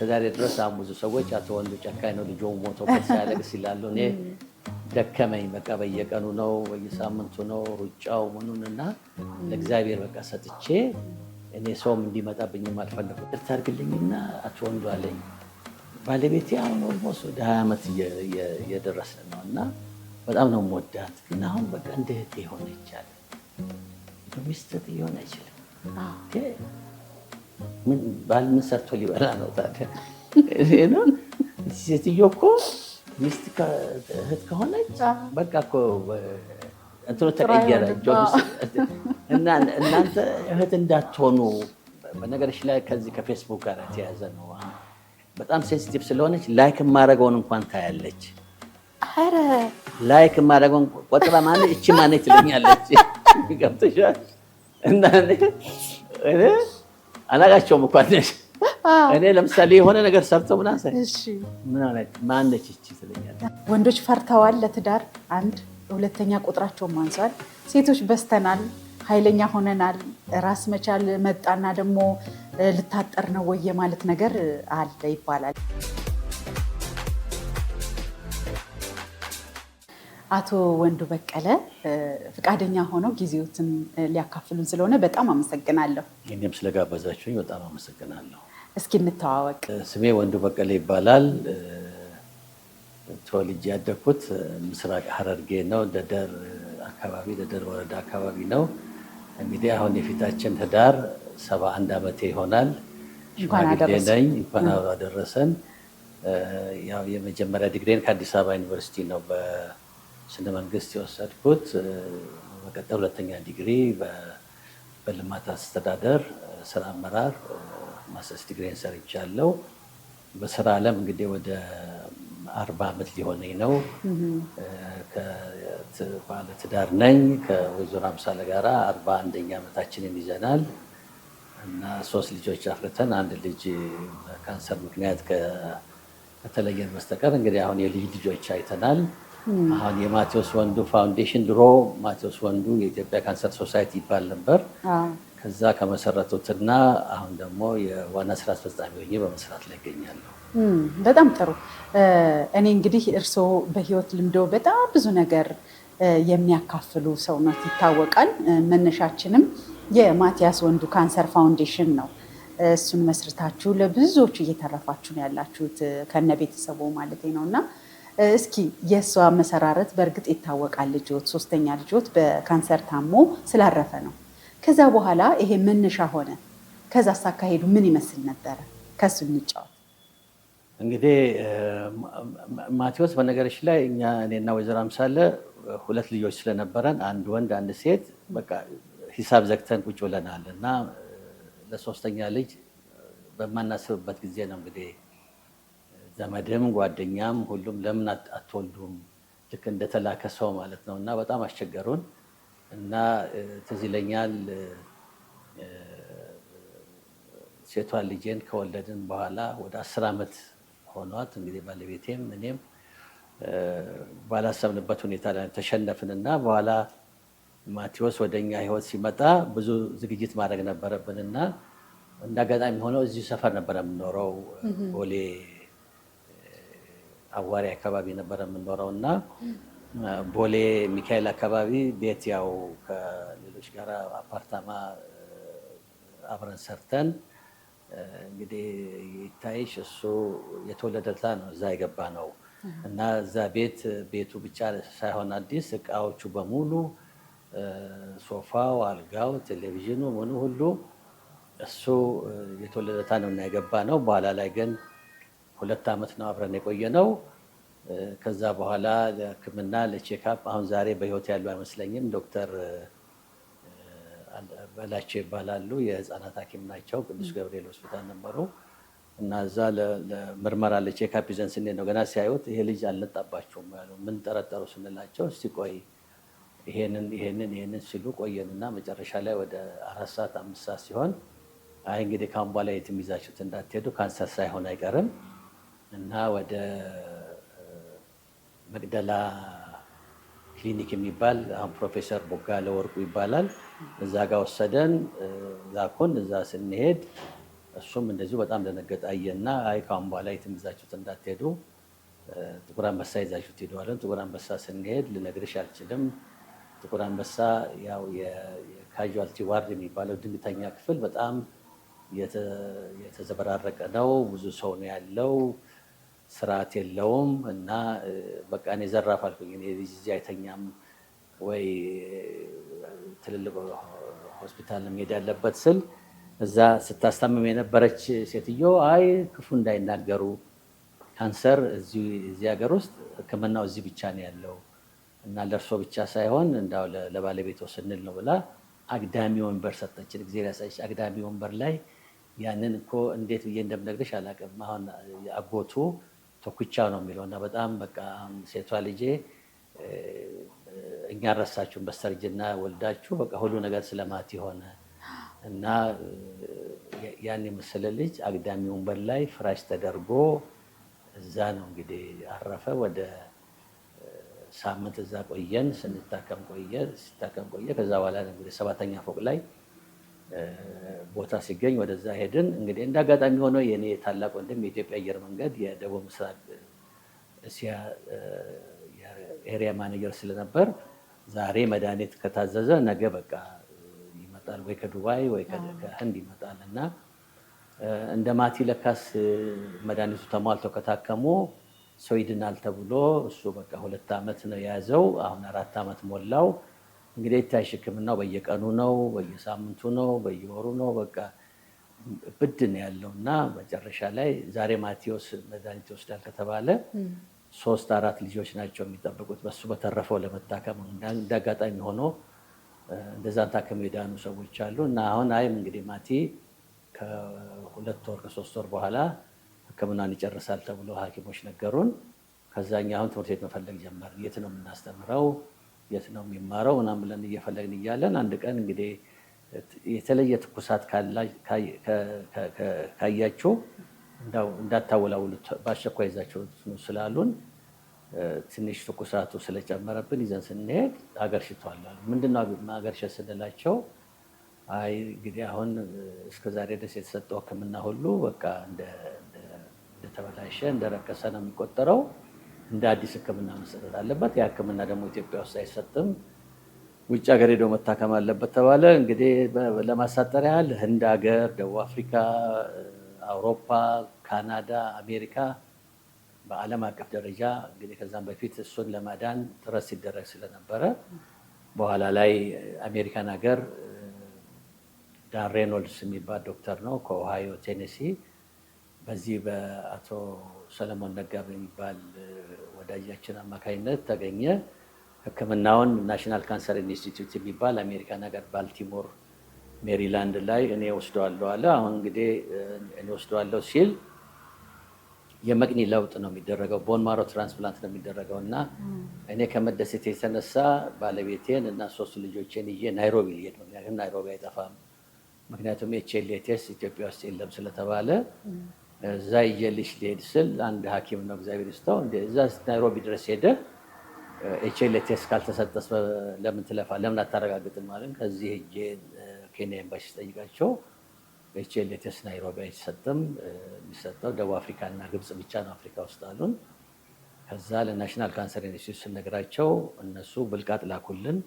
እስከዛሬ ድረስ ብዙ ሰዎች አቶ ወንዱ ጨካኝ ነው ልጆ ሞቶበት ሲያለቅስ ይላሉ። እኔ ደከመኝ በቃ በየቀኑ ነው በየሳምንቱ ነው ሩጫው ምኑንና ለእግዚአብሔር በቃ ሰጥቼ እኔ ሰውም እንዲመጣብኝም አልፈለኩም። ይቅርታ አድርግልኝና አቶ ወንዱ አለኝ ባለቤቴ አሁን ኦልሞስት ወደ 20 ዓመት እየደረስን ነው እና በጣም ነው የምወዳት፣ ግን አሁን በቃ እንደ እህቴ ሆነች አለ። ሚስት ሊሆን አይችልም። ባል ምን ሰርቶ ሊበላ ነው ታዲያ? ሴትዮ እኮ ሚስት እህት ከሆነች በቃ እኮ እንትኑ ተቀየረ። እናንተ እህት እንዳትሆኑ በነገርሽ ላይ ከዚህ ከፌስቡክ ጋር የተያዘ ነው። በጣም ሴንሲቲቭ ስለሆነች ላይክ የማደርገውን እንኳን ታያለች። ላይክ የማደርገውን ቆጥራ ማነች እቺ ማነች ትለኛለች። ገብተሻል? እና እኔ አላጋቸውም እኮ እኔ ለምሳሌ የሆነ ነገር ሰርተው ማነች እቺ ትለኛለች። ወንዶች ፈርተዋል ለትዳር አንድ፣ ሁለተኛ ቁጥራቸውን ማንሷል። ሴቶች በስተናል፣ ኃይለኛ ሆነናል። ራስ መቻል መጣና ደግሞ ልታጠር ነው ወይ ማለት ነገር አለ ይባላል። አቶ ወንዱ በቀለ ፍቃደኛ ሆነው ጊዜዎትን ሊያካፍሉን ስለሆነ በጣም አመሰግናለሁ። እኔም ስለጋበዛችሁኝ በጣም አመሰግናለሁ። እስኪ እንተዋወቅ። ስሜ ወንዱ በቀለ ይባላል። ተወልጄ ያደግኩት ምስራቅ ሐረርጌ ነው። ደደር አካባቢ፣ ደደር ወረዳ አካባቢ ነው። እንግዲህ አሁን የፊታችን ህዳር 71 ዓመቴ ይሆናል። ሽማግሌ ነኝ። እንኳን አደረሰን። ያው የመጀመሪያ ዲግሪን ከአዲስ አበባ ዩኒቨርሲቲ ነው በስነ መንግስት የወሰድኩት። በቀጠል ሁለተኛ ዲግሪ በልማት አስተዳደር ስራ አመራር ማስተርስ ዲግሪን ሰርቻለሁ። በስራ ዓለም እንግዲህ ወደ 40 ዓመት ሊሆነኝ ነው። ባለ ትዳር ነኝ። ከወይዘሮ አምሳለ ጋራ 41ኛ ዓመታችንን ይዘናል እና 3 ልጆች አፍርተን አንድ ልጅ በካንሰር ምክንያት ከተለየን በስተቀር እንግዲህ አሁን የልጅ ልጆች አይተናል። አሁን የማቴዎስ ወንዱ ፋውንዴሽን፣ ድሮ ማቴዎስ ወንዱ የኢትዮጵያ ካንሰር ሶሳይቲ ይባል ነበር። ከዛ ከመሰረቱትና አሁን ደግሞ የዋና ስራ አስፈጻሚ ሆኜ በመስራት ላይ ይገኛለሁ። በጣም ጥሩ። እኔ እንግዲህ እርስዎ በህይወት ልምዶ በጣም ብዙ ነገር የሚያካፍሉ ሰው ነው ይታወቃል። መነሻችንም የማቲያስ ወንዱ ካንሰር ፋውንዴሽን ነው። እሱን መስርታችሁ ለብዙዎቹ እየተረፋችሁ ነው ያላችሁት ከነ ቤተሰቡ ማለት ነው። እና እስኪ የእሷ መሰራረት በእርግጥ ይታወቃል። ልጆት 3ኛ ልጆት በካንሰር ታሞ ስላረፈ ነው። ከዛ በኋላ ይሄ መነሻ ሆነ። ከዛ አካሄዱ ምን ይመስል ነበረ? ከሱ እንጫወት። እንግዲህ ማቴዎስ በነገርሽ ላይ እኔና ወይዘሮ አምሳለ 2 ልጆች ስለነበረን አንድ ወንድ አንድ ሴት በቃ ሂሳብ ዘግተን ቁጭ ብለናል እና ለ3ኛ ልጅ በማናስብበት ጊዜ ነው እንግዲህ ዘመድም ጓደኛም ሁሉም ለምን አትወልዱም ልክ እንደተላከ ሰው ማለት ነው እና በጣም አስቸገሩን እና ትዝ ይለኛል ሴቷን ልጄን ከወለድን በኋላ ወደ 10 ዓመት ሆኗት እንግዲህ ባለቤቴም እኔም ባላሰብንበት ሁኔታ ላይ ተሸነፍንና በኋላ ማቴዎስ ወደኛ ህይወት ሲመጣ ብዙ ዝግጅት ማድረግ ነበረብንና እንዳጋጣሚ ሆነው እዚሁ ሰፈር ነበር የምንኖረው። ቦሌ አዋሪ አካባቢ ነበር የምንኖረው እና ቦሌ ሚካኤል አካባቢ ቤት ያው ከሌሎች ጋር አፓርታማ አብረን ሰርተን እንግዲህ ይታይሽ እሱ የተወለደታ ነው እዛ የገባ ነው እና እዛ ቤቱ ብቻ ሳይሆን አዲስ እቃዎቹ በሙሉ ሶፋው፣ አልጋው፣ ቴሌቪዥኑ ምኑ ሁሉ እሱ የተወለደታ ነው እና የገባ ነው። በኋላ ላይ ግን 2 ዓመት ነው አብረን የቆየ ነው። ከዛ በኋላ ለሕክምና ለቼክአፕ አሁን ዛሬ በህይወት ያሉ አይመስለኝም ዶክተር በላቸው ይባላሉ። የህፃናት ሐኪም ናቸው። ቅዱስ ገብርኤል ሆስፒታል ነበሩ እና እዛ ለምርመራ ለቼክአፕ ይዘን ስንሄድ ነው ገና ሲያዩት ይሄ ልጅ አልነጣባቸውም ያሉ። ምን ጠረጠሩ ስንላቸው እስቲ ቆይ ይሄንን ሲሉ ቆየንና መጨረሻ ላይ ወደ 4 ሰዓት 5 ሰዓት ሲሆን አይ እንግዲህ ካሁን በኋላ የትም ይዛችሁት እንዳትሄዱ ካንሰር ሳይሆን አይቀርም እና ወደ መቅደላ ክሊኒክ የሚባል አሁን ፕሮፌሰር ቦጋለ ወርቁ ይባላል እዛ ጋር ወሰደን ላኩን። እዛ ስንሄድ እሱም እንደዚሁ በጣም ደነገጠ። አየና አይ ካሁን በኋላ የትም ይዛችሁት እንዳትሄዱ ጥቁር አንበሳ ይዛችሁት ሄዱ አለን። ጥቁር አንበሳ ስንሄድ ልነግርሽ አልችልም። ጥቁር አንበሳ ያው የካዥዋልቲ ዋርድ የሚባለው ድንገተኛ ክፍል በጣም የተዘበራረቀ ነው። ብዙ ሰው ነው ያለው፣ ስርዓት የለውም። እና በቃ እኔ ዘራፍ አልኩኝ። እኔ እዚህ አይተኛም ወይ ትልልቅ ሆስፒታል መሄድ ያለበት ስል እዛ ስታስታምም የነበረች ሴትዮ አይ ክፉ እንዳይናገሩ ካንሰር እዚህ ሀገር ውስጥ ሕክምናው እዚህ ብቻ ነው ያለው እና ለእርሶ ብቻ ሳይሆን እንዳው ለባለቤቶ ስንል ነው ብላ አግዳሚ ወንበር ሰጠችን። ጊዜ ያሳች አግዳሚ ወንበር ላይ ያንን እኮ እንዴት ብዬ እንደምነግርሽ አላውቅም። አሁን አጎቱ ተኩቻ ነው የሚለው እና በጣም በቃ ሴቷ ልጄ እኛ ረሳችሁን በስተርጅና ወልዳችሁ በቃ ሁሉ ነገር ስለማት የሆነ እና ያን የመሰለ ልጅ አግዳሚ ወንበር ላይ ፍራሽ ተደርጎ እዛ ነው እንግዲህ አረፈ። ወደ ሳምንት እዛ ቆየን፣ ሲታከም ቆየ። ከዛ በኋላ እንግዲህ 7ኛ ፎቅ ላይ ቦታ ሲገኝ ወደዛ ሄድን። እንግዲህ እንደ አጋጣሚ ሆኖ የኔ ታላቅ ወንድም የኢትዮጵያ አየር መንገድ የደቡብ ምስራቅ እስያ ኤሪያ ማኔጀር ስለነበር ዛሬ መድኃኒት ከታዘዘ ነገ በቃ ይመጣል፣ ወይ ከዱባይ ወይ ከህንድ ይመጣል እና እንደ ማቲ ለካስ መድኃኒቱ ተሟልቶ ከታከሙ ሰው ይድናል ተብሎ እሱ በቃ 2 ዓመት ነው የያዘው። አሁን 4 ዓመት ሞላው። እንግዲህ ይታይሽ ሕክምናው በየቀኑ ነው፣ በየሳምንቱ ነው፣ በየወሩ ነው። በቃ ብድ ነው ያለው እና መጨረሻ ላይ ዛሬ ማቴዎስ መድኃኒት ይወስዳል ከተባለ 3-4 ልጆች ናቸው የሚጠብቁት በሱ በተረፈው ለመታከም። እንደ አጋጣሚ ሆኖ እንደዛን ታከም የዳኑ ሰዎች አሉ እና አሁን አይም እንግዲህ ማቲ ከ2 ወር ከ3 ወር በኋላ ሕክምናን ይጨርሳል ተብሎ ሐኪሞች ነገሩን። ከዛኛ አሁን ትምህርት ቤት መፈለግ ጀመርን። የት ነው የምናስተምረው፣ የት ነው የሚማረው ምናምን ብለን እየፈለግን እያለን አንድ ቀን እንግዲህ የተለየ ትኩሳት ካያችሁ እንዳታወላውሉት በአስቸኳይ ይዛችሁ ስላሉን ትንሽ ትኩሳቱ ስለጨመረብን ይዘን ስንሄድ አገርሽቷል አሉ። ምንድነው አገርሸት ስንላቸው አይ እንግዲህ አሁን እስከዛሬ ድረስ የተሰጠው ሕክምና ሁሉ በቃ እንደተበላሸ እንደረከሰ ነው የሚቆጠረው። እንደ አዲስ ሕክምና መሰጠት አለበት። ያ ሕክምና ደግሞ ኢትዮጵያ ውስጥ አይሰጥም፣ ውጭ ሀገር ሄዶ መታከም አለበት ተባለ። እንግዲህ ለማሳጠር ያህል ህንድ ሀገር፣ ደቡብ አፍሪካ፣ አውሮፓ፣ ካናዳ፣ አሜሪካ በዓለም አቀፍ ደረጃ እንግዲህ ከዛም በፊት እሱን ለማዳን ጥረት ሲደረግ ስለነበረ በኋላ ላይ አሜሪካን ሀገር ዳን ሬኖልድስ የሚባል ዶክተር ነው ከኦሃዮ ቴኔሲ፣ በዚህ በአቶ ሰለሞን ነጋ በሚባል ወዳጃችን አማካኝነት ተገኘ። ሕክምናውን ናሽናል ካንሰር ኢንስቲትዩት የሚባል አሜሪካን ሀገር ባልቲሞር ሜሪላንድ ላይ እኔ ወስደዋለሁ አለ። አሁን እንግዲህ እኔ ወስደዋለሁ ሲል የመቅኒ ለውጥ ነው የሚደረገው፣ ቦን ማሮ ትራንስፕላንት ነው የሚደረገው እና እኔ ከመደሰት የተነሳ ባለቤቴን እና 3 ልጆቼን ይዤ ናይሮቢ ልሄድ ነው። ምክንያቱም ናይሮቢ አይጠፋም፣ ምክንያቱም ኤችኤልኤቴስ ኢትዮጵያ ውስጥ የለም ስለተባለ እዛ ይዤልሽ ልሄድ ስል አንድ ሐኪም ነው እግዚአብሔር ይስጠው እዛ ናይሮቢ ድረስ ሄደ። ኤችኤልኤቴስ ካልተሰጠስ ለምን ትለፋ ለምን አታረጋግጥም ማለት ከዚህ ሄጄ ኬንያ ኤምባሲ ጠይቃቸው ኤችኤልኤቴስ ናይሮቢ አይሰጥም፣ የሚሰጠው ደቡብ አፍሪካ እና ግብጽ ብቻ ነው አፍሪካ ውስጥ አሉን። ከዛ ለናሽናል ካንሰር ኢንስቲትዩት ስነግራቸው እነሱ ብልቃጥ ላኩልን፣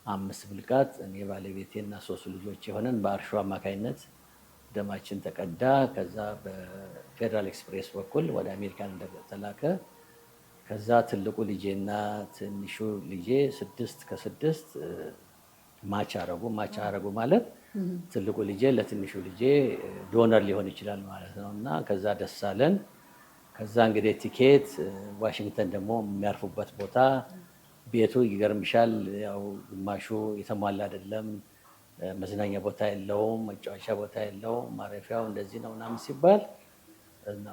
5 ብልቃጥ። እኔ ባለቤቴ እና 3 ልጆች የሆነን በአርሾ አማካኝነት ደማችን ተቀዳ። ከዛ በፌደራል ኤክስፕሬስ በኩል ወደ አሜሪካን እንደተላከ። ከዛ ትልቁ ልጄና ትንሹ ልጄ 6 ከ6 ማች አረጉ ማለት ትልቁ ልጄ ለትንሹ ልጄ ዶነር ሊሆን ይችላል ማለት ነው። እና ከዛ ደስ አለን። ከዛ እንግዲህ ቲኬት ዋሽንግተን ደግሞ የሚያርፉበት ቦታ ቤቱ ይገርምሻል፣ ያው ግማሹ የተሟላ አይደለም፣ መዝናኛ ቦታ የለውም፣ መጫወቻ ቦታ የለውም፣ ማረፊያው እንደዚህ ነው ምናምን ሲባል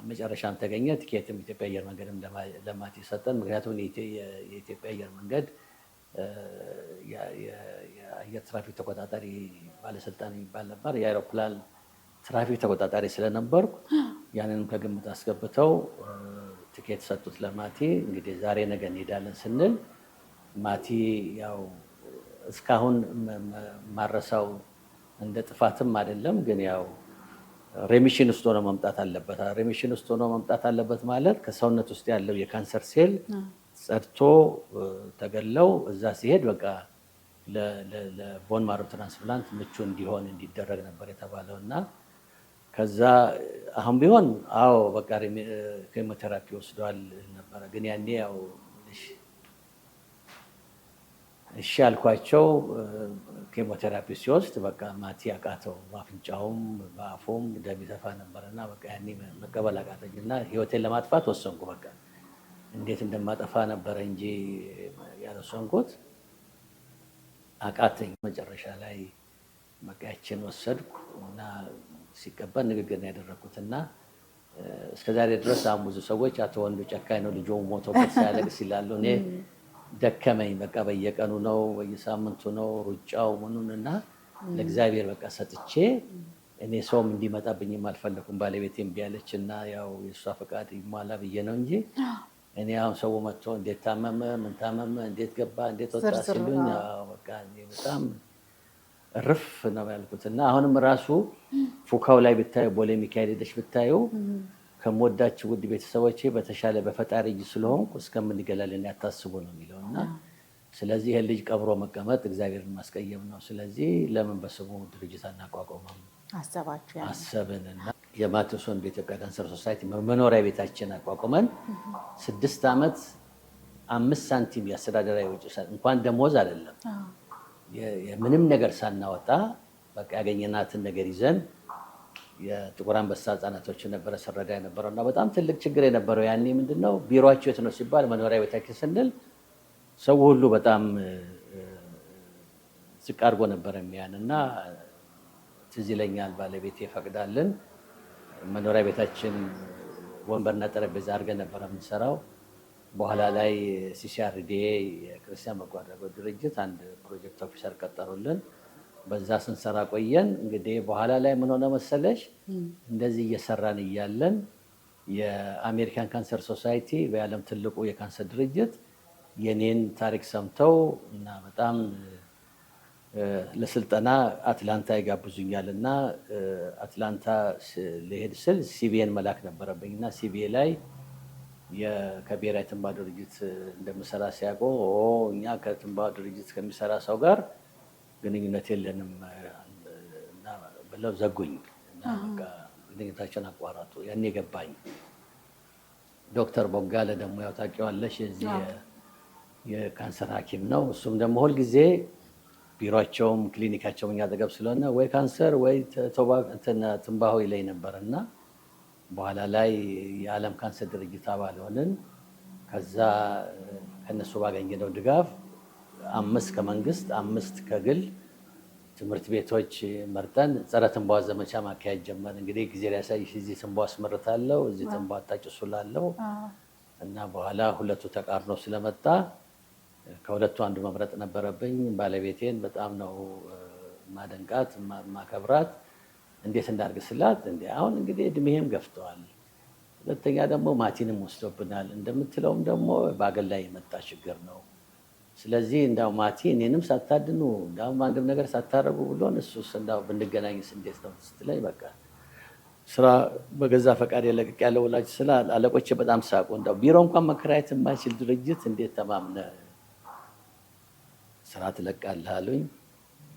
መጨረሻም ተገኘ። ቲኬትም ኢትዮጵያ አየር መንገድም ለማት ሰጠን። ምክንያቱም የኢትዮጵያ አየር መንገድ የአየር ትራፊክ ተቆጣጣሪ ባለስልጣን የሚባል ነበር። የአይሮፕላን ትራፊክ ተቆጣጣሪ ስለነበርኩ ያንንም ከግምት አስገብተው ቲኬት ሰጡት ለማቲ። እንግዲህ ዛሬ ነገ እንሄዳለን ስንል ማቲ ያው እስካሁን ማረሳው እንደ ጥፋትም አይደለም፣ ግን ያው ሬሚሽን ውስጥ ሆኖ መምጣት አለበት። ሬሚሽን ውስጥ ሆኖ መምጣት አለበት ማለት ከሰውነት ውስጥ ያለው የካንሰር ሴል ጸድቶ ተገለው እዛ ሲሄድ በቃ ለቦን ማሮ ትራንስፕላንት ምቹ እንዲሆን እንዲደረግ ነበር የተባለው እና ከዛ አሁን ቢሆን አዎ በቃ ኬሞቴራፒ ወስዷል ነበረ። ግን ያኔ ያው እሺ አልኳቸው። ኬሞቴራፒ ሲወስድ በቃ ማቲ አቃተው። በአፍንጫውም በአፉም ደም ይተፋ ነበርና በቃ ያኔ መቀበል አቃተኝና ህይወቴን ለማጥፋት ወሰንኩ። በቃ እንዴት እንደማጠፋ ነበረ እንጂ ያልወሰንኩት አቃተኝ። መጨረሻ ላይ በቃ ያችን ወሰድኩ እና ሲቀበል ንግግር ነው ያደረኩት እና እስከዛሬ ድረስ አሁን ብዙ ሰዎች አቶ ወንዱ ጨካኝ ነው ልጆ ሞቶበት ሲያለቅስ ይላሉ። እኔ ደከመኝ። በቃ በየቀኑ ነው በየሳምንቱ ነው ሩጫው ምኑን እና ለእግዚአብሔር በቃ ሰጥቼ እኔ ሰውም እንዲመጣብኝም አልፈለኩም። ባለቤቴ እምቢ አለች እና ያው የእሷ ፈቃድ ይሟላ ብዬ ነው እንጂ እኔ አሁን ሰው መጥቶ እንዴት ታመመ፣ ምን ታመመ፣ እንዴት ገባ፣ እንዴት ወጣ ሲሉኝ በቃ በጣም እርፍ ነው ያልኩት እና አሁንም ራሱ ፉካው ላይ ብታዩ ቦሌ ሚካኤል ሄደሽ ብታዩ ከምወዳችሁ ውድ ቤተሰቦቼ በተሻለ በፈጣሪ እጅ ስለሆንኩ እስከምንገላለን ያታስቡ ነው የሚለው እና ስለዚህ ይህን ልጅ ቀብሮ መቀመጥ እግዚአብሔርን ማስቀየም ነው። ስለዚህ ለምን በስሙ ድርጅት አናቋቋመም አሰብን እና የማቴዎስ ወንዱ በኢትዮጵያ ካንሰር ሶሳይቲ መኖሪያ ቤታችን አቋቁመን 6 ዓመት 5 ሳንቲም የአስተዳደራዊ ወጪ እንኳን ደሞዝ አይደለም የምንም ነገር ሳናወጣ በቃ ያገኘናትን ነገር ይዘን የጥቁር አንበሳ ህጻናቶችን ነበረ ስረዳ የነበረው እና በጣም ትልቅ ችግር የነበረው ያኔ ምንድነው ቢሮአቸው የት ነው ሲባል መኖሪያ ቤታችን ስንል ሰው ሁሉ በጣም ዝቅ አድርጎ ነበረ የሚያን እና ትዝ ይለኛል ባለቤቴ ፈቅዳልን መኖሪያ ቤታችን ወንበርና ጠረጴዛ አድርገን ነበረ የምንሰራው። በኋላ ላይ ሲሲአርዲኤ የክርስቲያን በጎ አድራጎት ድርጅት አንድ ፕሮጀክት ኦፊሰር ቀጠሩልን። በዛ ስንሰራ ቆየን። እንግዲህ በኋላ ላይ ምን ሆነ መሰለሽ እንደዚህ እየሰራን እያለን የአሜሪካን ካንሰር ሶሳይቲ በዓለም ትልቁ የካንሰር ድርጅት የኔን ታሪክ ሰምተው እና በጣም ለስልጠና አትላንታ ይጋብዙኛል እና አትላንታ ልሄድ ስል ሲቢኤን መላክ ነበረብኝ እና ሲቢኤ ላይ ከብሔራዊ ትንባሆ ድርጅት እንደምሰራ ሲያውቁ እኛ ከትንባሆ ድርጅት ከሚሰራ ሰው ጋር ግንኙነት የለንም ብለው ዘጉኝ እና ግንኙነታቸውን አቋረጡ። ያኔ ገባኝ። ዶክተር ቦጋለ ደግሞ ያው ታውቂዋለሽ የዚህ የካንሰር ሐኪም ነው። እሱም ደግሞ ሁልጊዜ ቢሮቸውም ክሊኒካቸውም እኛ አጠገብ ስለሆነ ወይ ካንሰር ወይ ትንባሆ ይለኝ ነበር እና በኋላ ላይ የዓለም ካንሰር ድርጅት አባል ሆንን። ከዛ ከነሱ ባገኘነው ድጋፍ 5 ከመንግስት 5 ከግል ትምህርት ቤቶች መርጠን ጸረ ትንባሆ ዘመቻ ማካሄድ ጀመር። እንግዲህ ጊዜ ሊያሳይሽ እዚህ ትንባሆ አስመርታለሁ፣ እዚህ ትንባሆ አታጭሱ እላለሁ እና በኋላ ሁለቱ ተቃርኖ ስለመጣ ከሁለቱ አንዱ መምረጥ ነበረብኝ። ባለቤቴን በጣም ነው ማደንቃት ማከብራት። እንዴት እንዳርግ ስላት እንዴ አሁን እንግዲህ እድሜህም ገፍተዋል፣ ሁለተኛ ደግሞ ማቲንም ወስዶብናል፣ እንደምትለውም ደግሞ በአገር ላይ የመጣ ችግር ነው። ስለዚህ እንዳው ማቲ እኔንም ሳታድኑ እንዳውም አንድም ነገር ሳታረጉ ብሎን እሱስ እንዳው ብንገናኝስ እንዴት ነው ስትለኝ በቃ ስራ በገዛ ፈቃድ የለቅቅ ያለው ወላጅ ስለ አለቆቼ በጣም ሳቁ። እንዳው ቢሮ እንኳን መከራየት የማይችል ድርጅት እንዴት ተማምነ ስራ ትለቃለህ አሉኝ።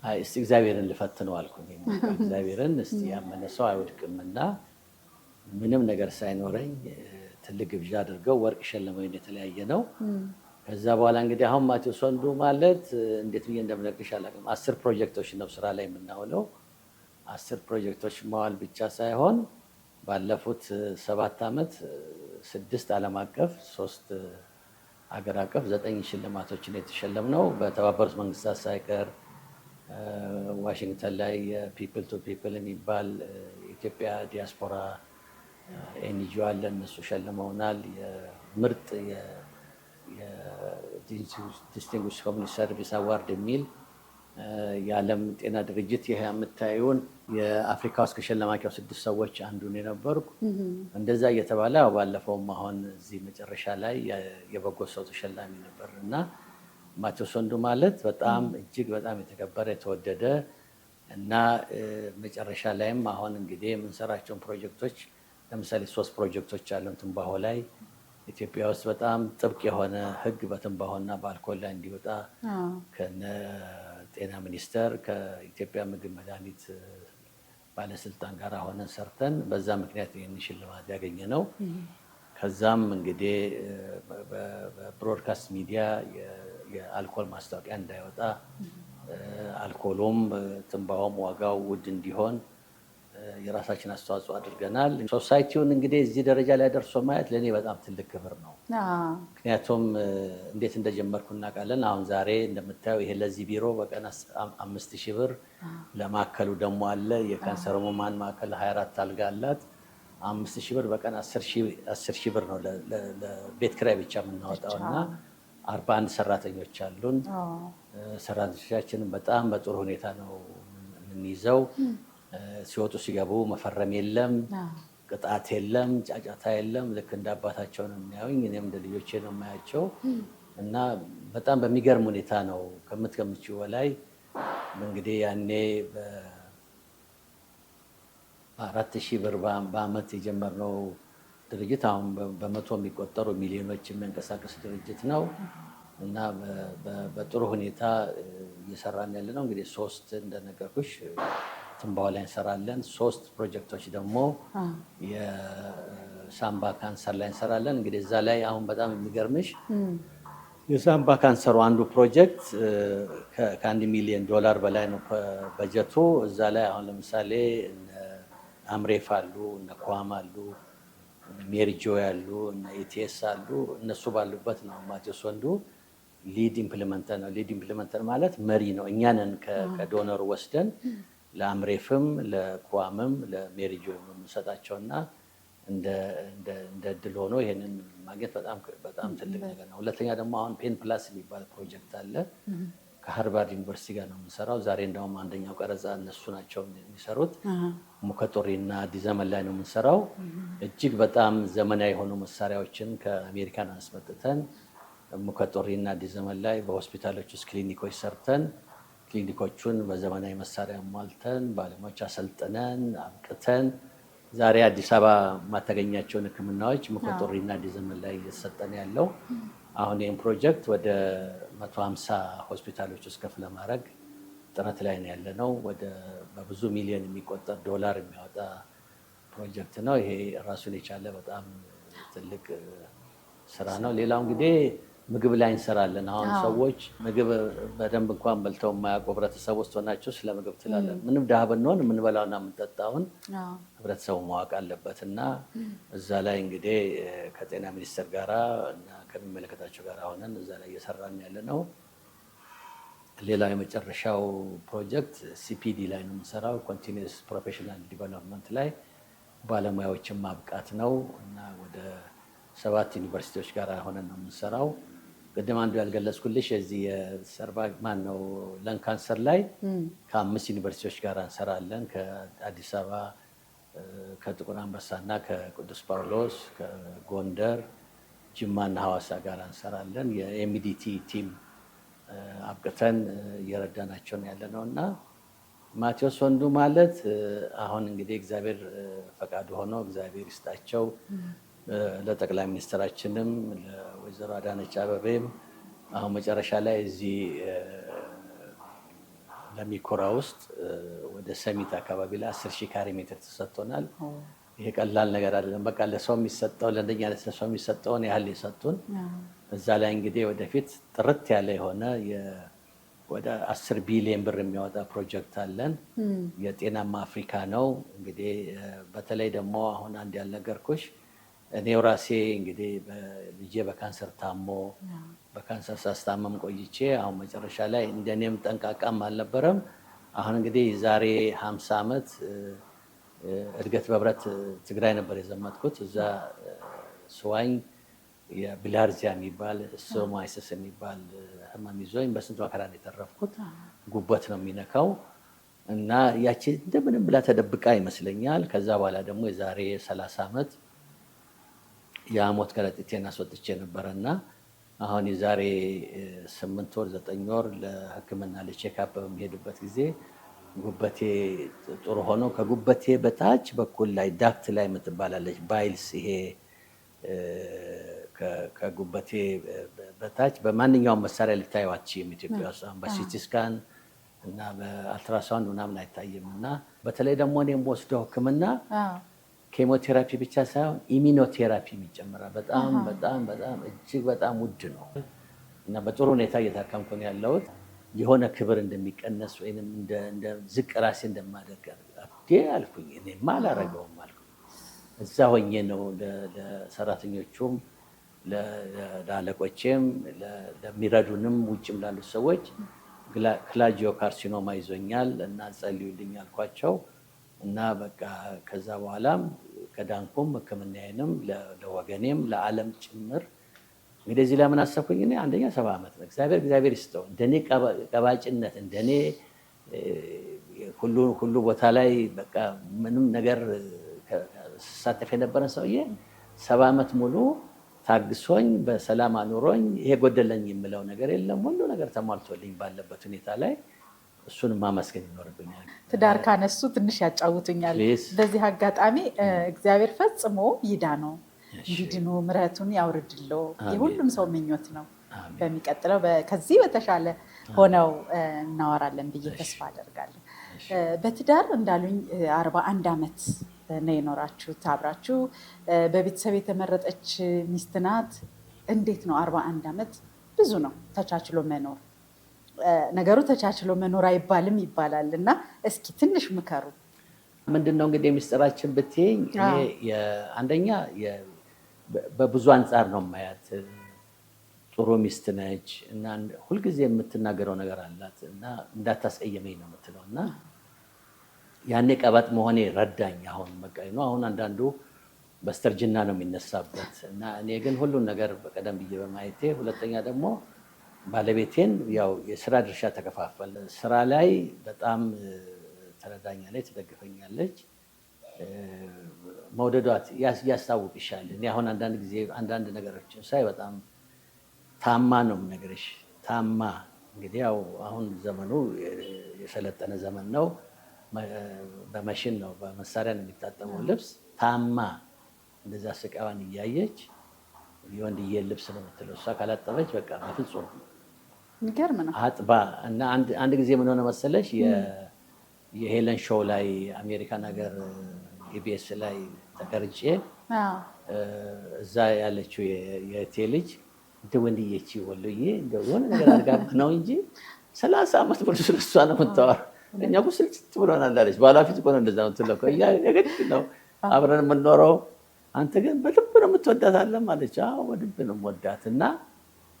አይ እስቲ እግዚአብሔርን ልፈትነው አልኩኝ። እግዚአብሔርን እስቲ ያመነ ሰው አይወድቅምና ምንም ነገር ሳይኖረኝ ትልቅ ግብዣ አድርገው ወርቅ ሸለመኝ። የተለያየ ነው። ከዛ በኋላ እንግዲህ አሁን ማቴዎስ ወንዱ ማለት እንዴት ብዬ እንደምነግርሽ አላውቅም። 10 ፕሮጀክቶች ነው ስራ ላይ የምናውለው። 10 ፕሮጀክቶች መዋል ብቻ ሳይሆን ባለፉት 7 ዓመት 6 ዓለም አቀፍ 3 ሀገር አቀፍ 9 ሽልማቶችን የተሸለምነው በተባበሩት መንግስታት ሳይቀር ዋሽንግተን ላይ የፒፕል ቱ ፒፕል የሚባል የኢትዮጵያ ዲያስፖራ ኤንጂኦ አለ። እነሱ ሸልመውናል። የምርጥ ዲስቲንጉሽ ኮሚኒቲ ሰርቪስ አዋርድ የሚል የዓለም ጤና ድርጅት ይህ የምታዩን የአፍሪካ ውስጥ ከሸለማቸው 6 ሰዎች አንዱን የነበርኩ እንደዛ እየተባለ ባለፈውም አሁን እዚህ መጨረሻ ላይ የበጎ ሰው ተሸላሚ ነበር እና ማቴዎስ ወንዱ ማለት በጣም እጅግ በጣም የተከበረ የተወደደ እና መጨረሻ ላይም አሁን እንግዲህ የምንሰራቸውን ፕሮጀክቶች ለምሳሌ 3 ፕሮጀክቶች አሉን ትንባሆ ላይ። ኢትዮጵያ ውስጥ በጣም ጥብቅ የሆነ ሕግ በትንባሆና በአልኮል ላይ እንዲወጣ ከነ ጤና ሚኒስቴር ከኢትዮጵያ ምግብ መድኃኒት ባለስልጣን ጋር ሆነን ሰርተን በዛ ምክንያት ይህን ሽልማት ያገኘ ነው። ከዛም እንግዲህ በብሮድካስት ሚዲያ የአልኮል ማስታወቂያ እንዳይወጣ አልኮሎም ትንባሆም ዋጋው ውድ እንዲሆን የራሳችን አስተዋጽኦ አድርገናል። ሶሳይቲውን እንግዲህ እዚህ ደረጃ ላይ ደርሶ ማየት ለእኔ በጣም ትልቅ ክብር ነው። ምክንያቱም እንዴት እንደጀመርኩ እናውቃለን። አሁን ዛሬ እንደምታየው ይሄ ለዚህ ቢሮ በቀን 5,000 ብር፣ ለማዕከሉ ደግሞ አለ የካንሰር ህሙማን ማዕከል 24 አልጋ አላት። 5,000 ብር በቀን 10,000 ብር ነው ለቤት ኪራይ ብቻ የምናወጣው እና 41 ሰራተኞች አሉን። ሰራተኞቻችንን በጣም በጥሩ ሁኔታ ነው የምንይዘው። ሲወጡ ሲገቡ መፈረም የለም፣ ቅጣት የለም፣ ጫጫታ የለም። ልክ እንደ አባታቸው ነው የሚያዩኝ፣ እኔም እንደ ልጆቼ ነው የማያቸው እና በጣም በሚገርም ሁኔታ ነው ከምትገምቺው በላይ። እንግዲህ ያኔ በ4,000 ብር በአመት የጀመርነው ድርጅት አሁን በመቶ የሚቆጠሩ ሚሊዮኖች የሚያንቀሳቀስ ድርጅት ነው እና በጥሩ ሁኔታ እየሰራን ያለ ነው። እንግዲህ 3 እንደነገርኩሽ ትንባሆ ላይ እንሰራለን። 3 ፕሮጀክቶች ደግሞ የሳምባ ካንሰር ላይ እንሰራለን። እንግዲህ እዛ ላይ አሁን በጣም የሚገርምሽ የሳምባ ካንሰሩ አንዱ ፕሮጀክት ከ1 ሚሊዮን ዶላር በላይ ነው በጀቱ። እዛ ላይ አሁን ለምሳሌ አምሬፍ አሉ፣ እነ ኳም አሉ፣ ሜሪጆ ያሉ፣ እነ ኢቲኤስ አሉ። እነሱ ባሉበት ነው ማቴዎስ ወንዱ ሊድ ኢምፕሊመንተር ነው። ሊድ ኢምፕሊመንተር ማለት መሪ ነው። እኛንን ከዶነሩ ወስደን ለአምሬፍም ለኳምም ለሜሪጆ የምንሰጣቸውና እንደ እድል ሆኖ ይሄንን ማግኘት በጣም ትልቅ ነገር ነው። ሁለተኛ ደግሞ አሁን ፔን ፕላስ የሚባል ፕሮጀክት አለ። ከሃርቫርድ ዩኒቨርሲቲ ጋር ነው የምንሰራው። ዛሬ እንደውም አንደኛው ቀረጻ እነሱ ናቸው የሚሰሩት። ሙከጦሪ እና ዲዘመን ላይ ነው የምንሰራው። እጅግ በጣም ዘመናዊ የሆኑ መሳሪያዎችን ከአሜሪካን አስመጥተን ሙከጦሪ እና ዲዘመን ላይ በሆስፒታሎች ውስጥ ክሊኒኮች ሰርተን ክሊኒኮቹን በዘመናዊ መሳሪያ ሟልተን ባለሙያዎች አሰልጥነን አብቅተን ዛሬ አዲስ አበባ የማታገኛቸውን ሕክምናዎች ሙከጦሪ እና ዲዘመን ላይ እየተሰጠን ያለው። አሁን ይህን ፕሮጀክት ወደ 150 ሆስፒታሎች ውስጥ ከፍ ለማድረግ ጥረት ላይ ነው ያለ ነው። ወደ በብዙ ሚሊዮን የሚቆጠር ዶላር የሚያወጣ ፕሮጀክት ነው። ይሄ ራሱን የቻለ በጣም ትልቅ ስራ ነው። ሌላው እንግዲህ ምግብ ላይ እንሰራለን። አሁን ሰዎች ምግብ በደንብ እንኳን በልተው የማያውቁ ህብረተሰብ ውስጥ ሆናችሁ ስለ ምግብ ትላለን። ምንም ድሃ ብንሆን የምንበላውና የምንጠጣውን ህብረተሰቡ ማወቅ አለበት እና እዛ ላይ እንግዲህ ከጤና ሚኒስቴር ጋራ እና ከሚመለከታቸው ጋር ሆነን እዛ ላይ እየሰራን ያለ ነው። ሌላው የመጨረሻው ፕሮጀክት ሲፒዲ ላይ ነው የምንሰራው። ኮንቲኒየስ ፕሮፌሽናል ዲቨሎፕመንት ላይ ባለሙያዎችን ማብቃት ነው እና ወደ 7 ዩኒቨርሲቲዎች ጋር ሆነን ነው የምንሰራው። ቅድም አንዱ ያልገለጽኩልሽ የዚህ ማነው ለን ካንሰር ላይ ከ5 ዩኒቨርሲቲዎች ጋር እንሰራለን። ከአዲስ አበባ፣ ከጥቁር አንበሳና ከቅዱስ ጳውሎስ፣ ከጎንደር፣ ጅማና ሐዋሳ ጋር እንሰራለን። የኤምዲቲ ቲም አብቅተን እየረዳናቸውን ያለ ነው እና ማቴዎስ ወንዱ ማለት አሁን እንግዲህ እግዚአብሔር ፈቃዱ ሆኖ እግዚአብሔር ይስጣቸው ለጠቅላይ ሚኒስትራችንም ለወይዘሮ አዳነች አበቤም አሁን መጨረሻ ላይ እዚህ ለሚኮራ ውስጥ ወደ ሰሚት አካባቢ ላይ 10,000 ካሬ ሜትር ተሰጥቶናል። ይሄ ቀላል ነገር አይደለም። በቃ ለሰው የሚሰጠው ለእንደኛ ለሰው የሚሰጠውን ያህል የሰጡን። እዛ ላይ እንግዲህ ወደፊት ጥርት ያለ የሆነ ወደ 10 ቢሊዮን ብር የሚያወጣ ፕሮጀክት አለን። የጤናማ አፍሪካ ነው። እንግዲህ በተለይ ደግሞ አሁን አንድ ያልነገርኩሽ እኔው ራሴ እንግዲህ ልጄ በካንሰር ታሞ በካንሰር ሳስታመም ቆይቼ አሁን መጨረሻ ላይ እንደኔም ጠንቃቃም አልነበረም። አሁን እንግዲህ ዛሬ 50 ዓመት እድገት በህብረት ትግራይ ነበር የዘመትኩት። እዛ ስዋኝ የቢላርዚያ የሚባል ሶማይሰስ የሚባል ህመም ይዞኝ በስንት መከራ ነው የተረፍኩት። ጉበት ነው የሚነካው እና ያቺ እንደምንም ብላ ተደብቃ ይመስለኛል። ከዛ በኋላ ደግሞ የዛሬ 30 ዓመት የሞት ከረጢቴን አስወጥቼ ነበረና አሁን የዛሬ 8 ወር 9 ወር ለሕክምና ለቼክአፕ በሚሄድበት ጊዜ ጉበቴ ጥሩ ሆኖ ከጉበቴ በታች በኩል ላይ ዳክት ላይ የምትባላለች ባይልስ ይሄ ከጉበቴ በታች በማንኛውም መሳሪያ ልታየው አትችይም። ኢትዮጵያ ውስጥ በሲቲ ስካን እና በአልትራሳውንድ ምናምን አይታይም። እና በተለይ ደግሞ እኔ የምወስደው ሕክምና ኬሞቴራፒ ብቻ ሳይሆን ኢሚኖቴራፒ ይጨምራል። በጣም በጣም በጣም እጅግ በጣም ውድ ነው እና በጥሩ ሁኔታ እየታከምኩ ነው ያለሁት። የሆነ ክብር እንደሚቀነስ ወይም እንደ ዝቅ ራሴ እንደማደርግ አልኩኝ። እኔማ አላረገውም አልኩ። እዛ ሆኜ ነው ለሰራተኞቹም ለአለቆቼም ለሚረዱንም ውጭም ላሉት ሰዎች ክላጂዮ ካርሲኖማ ይዞኛል እና ጸልዩልኝ አልኳቸው እና በቃ ከዛ በኋላም ከዳንኩም ሕክምናዬንም ለወገኔም ለዓለም ጭምር እንግዲህ እዚህ ለምን አሰብኩኝ? እኔ አንደኛ 70 ዓመት ነው። እግዚአብሔር ይስጠው። እንደኔ ቀባጭነት እንደኔ ሁሉ ቦታ ላይ በቃ ምንም ነገር ስሳተፍ የነበረ ሰውዬ 70 ዓመት ሙሉ ታግሶኝ በሰላም አኑሮኝ ይሄ ጎደለኝ የምለው ነገር የለም። ሁሉ ነገር ተሟልቶልኝ ባለበት ሁኔታ ላይ እሱን ማመስገን ይኖርብኛል። ትዳር ካነሱ ትንሽ ያጫውቱኛል። በዚህ አጋጣሚ እግዚአብሔር ፈጽሞ ይዳነው እንዲድኑ ምሕረቱን ያውርድለው የሁሉም ሰው ምኞት ነው። በሚቀጥለው ከዚህ በተሻለ ሆነው እናወራለን ብዬ ተስፋ አደርጋለሁ። በትዳር እንዳሉኝ 41 ዓመት ነው የኖራችሁት አብራችሁ። በቤተሰብ የተመረጠች ሚስት ናት። እንዴት ነው 41 ዓመት? ብዙ ነው ተቻችሎ መኖር። ነገሩ ተቻችሎ መኖር አይባልም ይባላል እና እስኪ ትንሽ ምከሩ። ምንድነው እንግዲህ የሚስጥራችን ብትይኝ አንደኛ በብዙ አንጻር ነው ማያት። ጥሩ ሚስት ነች እና ሁልጊዜ የምትናገረው ነገር አላት እና እንዳታስቀየመኝ ነው የምትለው እና ያኔ ቀባጥ መሆኔ ረዳኝ። አሁን መቀኝ ነው። አሁን አንዳንዱ በስተርጅና ነው የሚነሳበት እና እኔ ግን ሁሉን ነገር በቀደም ብዬ በማየቴ፣ ሁለተኛ ደግሞ ባለቤቴን ያው የስራ ድርሻ ተከፋፈል። ስራ ላይ በጣም ትረዳኛለች፣ ትደግፈኛለች። መውደዷት ያስታውቅሻል። እኔ አሁን አንዳንድ ጊዜ አንዳንድ ነገሮችን ሳይ በጣም ታማ ነው የምነግርሽ። ታማ እንግዲህ ያው አሁን ዘመኑ የሰለጠነ ዘመን ነው። በመሽን ነው በመሳሪያ ነው የሚታጠበው ልብስ። ታማ እንደዛ ስቃዋን እያየች የወንድዬ ልብስ ነው የምትለው እሷ ካላጠበች በቃ በፍጹም የሚገርም ነው አጥባ። እና አንድ ጊዜ ምን ሆነ መሰለሽ የሄለን ሾው ላይ አሜሪካን ሀገር ኢቢኤስ ላይ ተቀርጬ እዛ ያለችው የእቴ ልጅ እንደ ወንድዬ ወሎዬ የሆነ ነገር አድርጋብህ ነው እንጂ 30 ዓመት ሙሉ ስለሷ ነው የምታወራው። እኛ እኮ ስልችት ብሎናል አለች። ባለፊት እኮ ነው እንደዛ የምትለው የግድ ነው አብረን የምንኖረው። አንተ ግን በልብ ነው የምትወዳት አለም አለች። አዎ በልብ ነው የምወዳት። እና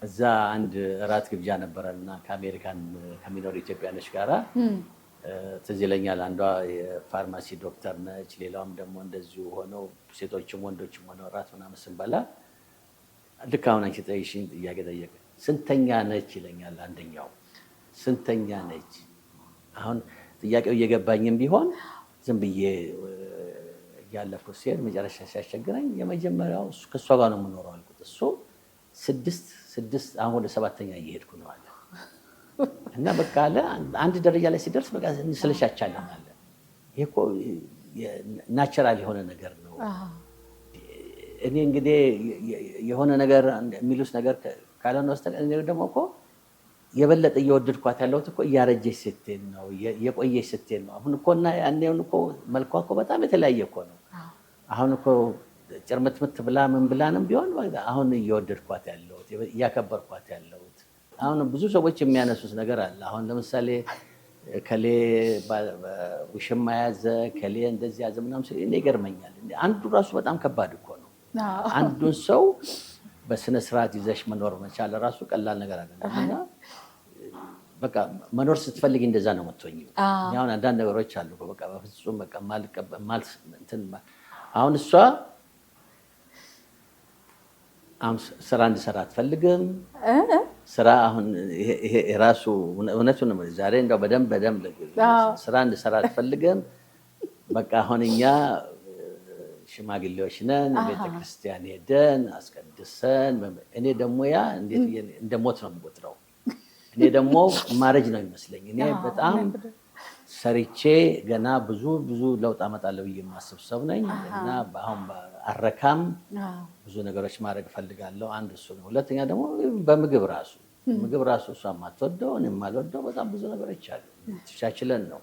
እዛ አንድ እራት ግብዣ ነበረና ከአሜሪካን ከሚኖሩ ኢትዮጵያኖች ጋራ ትዝ ይለኛል። አንዷ የፋርማሲ ዶክተር ነች፣ ሌላውም ደግሞ እንደዚሁ ሆነው ሴቶችም ወንዶችም ሆነው እራት ምናምን ስንበላ ልክ አሁን አንቺ ጠይሽኝ ጥያቄ ጠየቀ። ስንተኛ ነች ይለኛል አንደኛው። ስንተኛ ነች? አሁን ጥያቄው እየገባኝም ቢሆን ዝም ብዬ እያለፍኩት ሲሄድ መጨረሻ ሲያስቸግረኝ የመጀመሪያው ከእሷ ጋር ነው የምኖረው አልኩት። እሱ 6 አሁን ወደ 7ኛ እየሄድኩ ነው አለ። እና በቃ አለ አንድ ደረጃ ላይ ሲደርስ በቃ እንሰለቻቻለን አለ። ይሄ እኮ ናቸራል የሆነ ነገር ነው። እኔ እንግዲህ የሆነ ነገር የሚሉት ነገር ካልሆነ በስተቀር እኔ ደግሞ እኮ የበለጠ እየወደድኳት ያለሁት እኮ እያረጀች ስትሄድ ነው፣ እየቆየች ስትሄድ ነው። አሁን እኮ እና ያኔውን እኮ መልኳ እኮ በጣም የተለያየ እኮ ነው። አሁን እኮ ጭርምትምት ብላ ምን ብላንም ቢሆን አሁን እየወደድኳት ያለሁት እያከበርኳት ያለሁት። አሁን ብዙ ሰዎች የሚያነሱት ነገር አለ። አሁን ለምሳሌ ከሌ ውሽማ ያዘ፣ ከሌ እንደዚህ ያዘ ምናምን ሲል እኔ ይገርመኛል። አንዱ ራሱ በጣም ከባድ እኮ ነው። አንዱን ሰው በስነ ስርዓት ይዘሽ መኖር መቻል ራሱ ቀላል ነገር አይደለም። እና በቃ መኖር ስትፈልጊ እንደዛ ነው የምትሆኚው። አሁን አንዳንድ ነገሮች አሉ በቃ በፍጹም በቃ አሁን እሷ ስራ እንድሰራ አትፈልግም። ስራ አሁን ይሄ ራሱ እውነቱን ነው። ዛሬ እንደው በደንብ ስራ እንድሰራ አትፈልግም። በቃ አሁን እኛ ሽማግሌዎች ነን፣ ቤተክርስቲያን ሄደን አስቀድሰን፣ እኔ ደግሞ ያ እንደ ሞት ነው የምቆጥረው። እኔ ደግሞ ማረጅ ነው የሚመስለኝ። እኔ በጣም ሰርቼ ገና ብዙ ለውጥ አመጣለሁ ብዬ የማስብ ሰው ነኝ እና አሁን አረካም ብዙ ነገሮች ማድረግ እፈልጋለሁ። አንድ እሱ ነው። ሁለተኛ ደግሞ በምግብ ራሱ እሷ የማትወደው እኔ የማልወደው በጣም ብዙ ነገሮች አሉ። ተቻችለን ነው።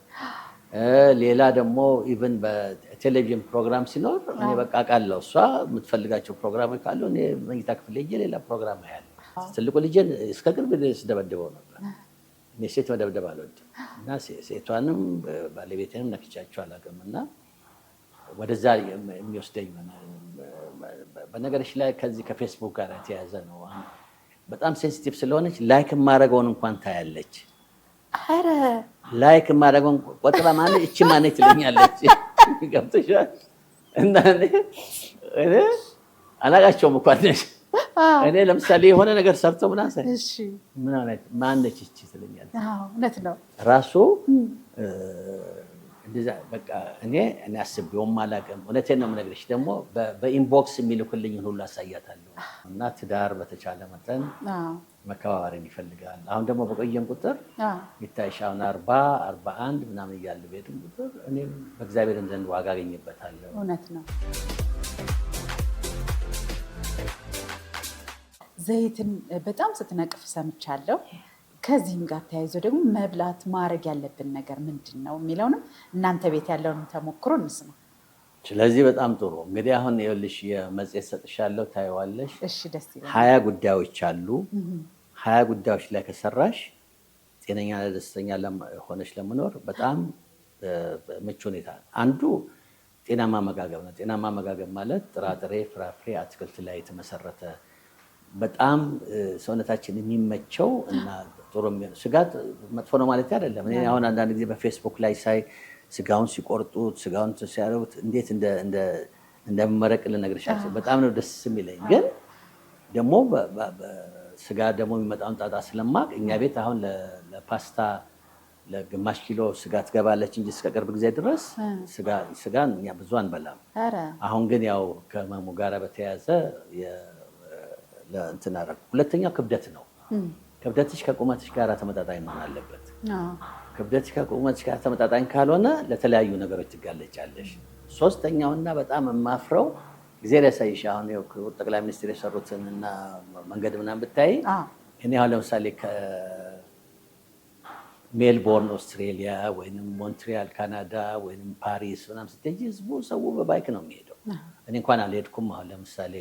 ሌላ ደግሞ ኢቭን በቴሌቪዥን ፕሮግራም ሲኖር እኔ በቃ አውቃለሁ እሷ የምትፈልጋቸው ፕሮግራሞች ካሉ እኔ መኝታ ክፍል ሄጄ ሌላ ፕሮግራም ያለ ትልቁ ልጄን እስከ ቅርብ ድረስ ደበድበው ነበር። እኔ ሴት መደብደብ አልወድም እና ሴቷንም ባለቤቴንም ነክቻቸው አላውቅም እና ወደዛ የሚወስደኝ በነገሮች ላይ ከዚህ ከፌስቡክ ጋር የተያያዘ ነው። በጣም ሴንሲቲቭ ስለሆነች ላይክ የማደርገውን እንኳን ታያለች። ኧረ ላይክ የማደርገውን ቆጥራ ማለት እቺ ማነች ትለኛለች። ገብቶሻል? እና እኔ አላውቃቸውም እንኳን እኔ ለምሳሌ የሆነ ነገር ሰርተው ምናምን ሳይ ማነች እቺ ትለኛለች። እውነት ነው ራሱ እንደዛ በቃ እኔ አስቤውም አላውቅም። እውነቴን ነው የምነግርሽ። ደግሞ በኢንቦክስ የሚልኩልኝን ሁሉ አሳያታለሁ። እና ትዳር በተቻለ መጠን መከባበርን ይፈልጋል። አሁን ደግሞ በቆየም ቁጥር ይታይሽ አሁን 41 ምናምን እያለ በሄድን ቁጥር እኔም በእግዚአብሔርም ዘንድ ዋጋ አገኝበታለሁ። እውነት ነው። ዘይትን በጣም ስትነቅፍ ሰምቻለሁ። ከዚህም ጋር ተያይዞ ደግሞ መብላት ማድረግ ያለብን ነገር ምንድን ነው የሚለውንም እናንተ ቤት ያለውን ተሞክሮ እንስማ። ስለዚህ በጣም ጥሩ እንግዲህ አሁን ይኸውልሽ የመጽሔት ሰጥሻለሁ፣ ታይዋለሽ። እሺ፣ ደስ ይላል። 20 ጉዳዮች አሉ። 20 ጉዳዮች ላይ ከሰራሽ ጤነኛ ደስተኛ ሆነሽ ለመኖር በጣም ምቹ ሁኔታ። አንዱ ጤናማ አመጋገብ ነው። ጤናማ አመጋገብ ማለት ጥራጥሬ፣ ፍራፍሬ፣ አትክልት ላይ የተመሰረተ በጣም ሰውነታችን የሚመቸው እና ጥሩ የሚሆን ስጋት መጥፎ ነው ማለት አይደለም። እኔ አሁን አንዳንድ ጊዜ በፌስቡክ ላይ ሳይ ስጋውን ሲቆርጡት ስጋውን ሲያደርጉት እንዴት እንደመረቅ ልነግርሽ አልችልም። በጣም ነው ደስ የሚለኝ። ግን ደግሞ ስጋ ደግሞ የሚመጣውን ጣጣ ስለማቅ እኛ ቤት አሁን ለፓስታ ለግማሽ ኪሎ ስጋ ትገባለች እንጂ እስከ ቅርብ ጊዜ ድረስ ስጋን እኛ ብዙ አንበላም። አሁን ግን ያው ከህመሙ ጋር በተያያዘ ለእንትን አደረኩ። ሁለተኛው ክብደት ነው። ክብደትሽ ከቁመትሽ ጋር ተመጣጣኝ መሆን አለበት። ክብደትሽ ከቁመትሽ ጋር ተመጣጣኝ ካልሆነ ለተለያዩ ነገሮች ትጋለጫለሽ። ሶስተኛውና በጣም የማፍረው ጊዜ ያሳይሽ አሁን ጠቅላይ ሚኒስትር የሰሩትን እና መንገድ ምናምን ብታይ እኔ አሁን ለምሳሌ ከሜልቦርን ኦስትሬሊያ ወይም ሞንትሪያል ካናዳ ወይም ፓሪስ ምናምን ስትሄጂ ህዝቡ ሰው በባይክ ነው የሚሄደው። እኔ እንኳን አልሄድኩም። አሁን ለምሳሌ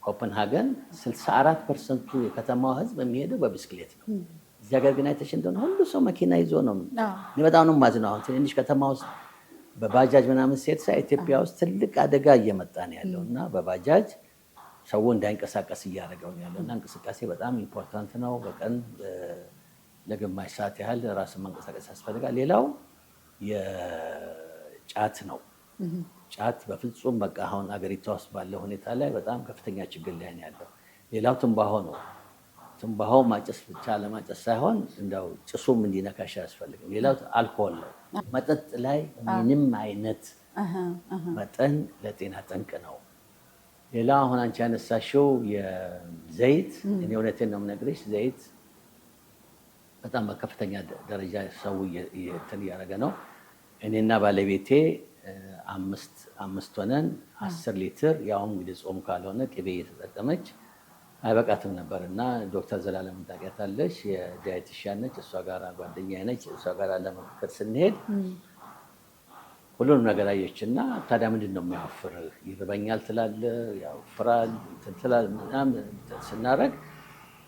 ኮፐንሃገን 64% የከተማው ህዝብ የሚሄደው በብስክሌት ነው። እዚህ ሀገር ግን አይተሽ እንደሆነ ሁሉ ሰው መኪና ይዞ ነው። እኔ በጣም ነው የማዝነው። አሁን ትንሽ ከተማ ውስጥ በባጃጅ ምናምን ሴት ሳይ ኢትዮጵያ ውስጥ ትልቅ አደጋ እየመጣ ነው ያለው እና በባጃጅ ሰው እንዳይንቀሳቀስ እያደረገው ነው ያለው እና እንቅስቃሴ በጣም ኢምፖርታንት ነው። በቀን ለግማሽ ሰዓት ያህል ራስን መንቀሳቀስ ያስፈልጋል። ሌላው የጫት ነው። ጫት በፍጹም በቃ አሁን አገሪቷ ውስጥ ባለው ሁኔታ ላይ በጣም ከፍተኛ ችግር ላይ ነው ያለው። ሌላው ትንባሆ ነው። ትንባሆ ማጨስ ብቻ ለማጨስ ሳይሆን እንደው ጭሱም እንዲነካሽ አያስፈልግም። ሌላው አልኮል ነው። መጠጥ ላይ ምንም አይነት መጠን ለጤና ጠንቅ ነው። ሌላው አሁን አንቺ ያነሳሽው የዘይት እኔ እውነቴን ነው የምነግርሽ፣ ዘይት በጣም በከፍተኛ ደረጃ ሰው እንትን እያደረገ ነው። እኔና ባለቤቴ አምስት ሆነን 10 ሊትር ያውም እንግዲህ ጾም ካልሆነ ቅቤ እየተጠቀመች አይበቃትም ነበር እና ዶክተር ዘላለም ታውቂያታለሽ፣ የዳይቲሽያን ነች። እሷ ጋር ጓደኛዬ ነች። እሷ ጋር ለመምከር ስንሄድ ሁሉንም ነገር አየችና ታዲያ ምንድን ነው የሚያወፍርህ? ይርበኛል ትላለህ፣ ያወፍራል ትላለህ ምናምን ስናደርግ